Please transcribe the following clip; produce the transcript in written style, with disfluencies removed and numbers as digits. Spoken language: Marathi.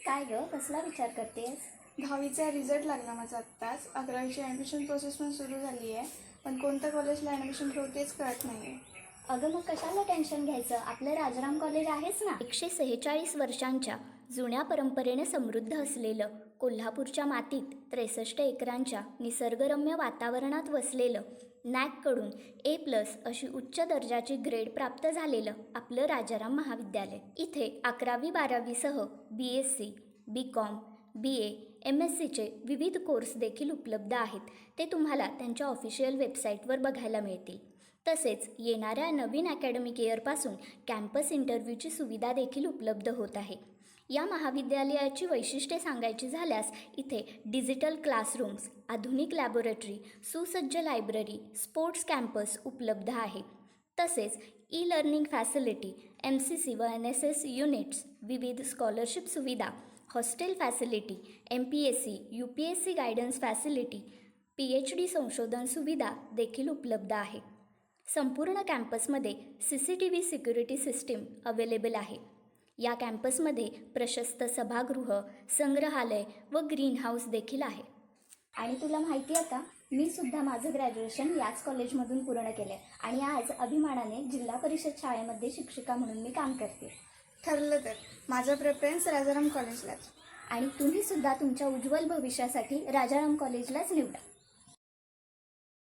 काय ग, कसला विचार करतेस? 10वीचा रिझल्ट लागला माझा आत्ताच. 11वीची ॲडमिशन प्रोसेस पण सुरू झाली आहे, पण कोणत्या कॉलेजला ॲडमिशन घेऊ तेच कळत नाही आहे. अगं मग कशाला टेन्शन घ्यायचं, आपलं राजाराम कॉलेज आहेच ना. 146 वर्षांच्या जुन्या परंपरेने समृद्ध असलेलं, कोल्हापूरच्या मातीत 63 एकरांच्या निसर्गरम्य वातावरणात वसलेलं, नॅककडून A+ अशी उच्च दर्जाची ग्रेड प्राप्त झालेलं आपलं राजाराम महाविद्यालय. इथे 11वी-12वीसह BSc, BCom, BA, MScचे विविध कोर्स देखील उपलब्ध आहेत. ते तुम्हाला त्यांच्या ऑफिशियल वेबसाईटवर बघायला मिळतील. तसेच येणाऱ्या नवीन अकॅडमिक इयरपासून कॅम्पस इंटरव्ह्यूची सुविधा देखील उपलब्ध होत आहे. या महाविद्यालयाची वैशिष्ट्ये सांगायची झाल्यास इथे डिजिटल क्लासरूम्स, आधुनिक लॅबोरेटरी, सुसज्ज लायब्ररी, स्पोर्ट्स कॅम्पस उपलब्ध आहे. तसेच ई-लर्निंग फॅसिलिटी, MCC व NSS युनिट्स, विविध स्कॉलरशिप सुविधा, hostel facility, MPSC, UPSC guidance facility, PhD संशोधन सुविधा देखील उपलब्ध आहे. संपूर्ण कॅम्पसमध्ये CCTV सिक्युरिटी सिस्टीम अवेलेबल आहे. या कॅम्पसमध्ये प्रशस्त सभागृह, संग्रहालय व ग्रीन हाऊस देखील आहे. आणि तुला माहिती आहे का, मी सुद्धा माझं ग्रॅज्युएशन याच कॉलेजमधून पूर्ण केलं आहे आणि आज अभिमानाने जिल्हा परिषद शाळेमध्ये शिक्षिका म्हणून मी काम करते. ठरलं तर माझा प्रेफरन्स राजाराम कॉलेजलाच. आणि तुम्ही सुद्धा तुमच्या उज्ज्वल भविष्यासाठी राजाराम कॉलेजलाच निवडा.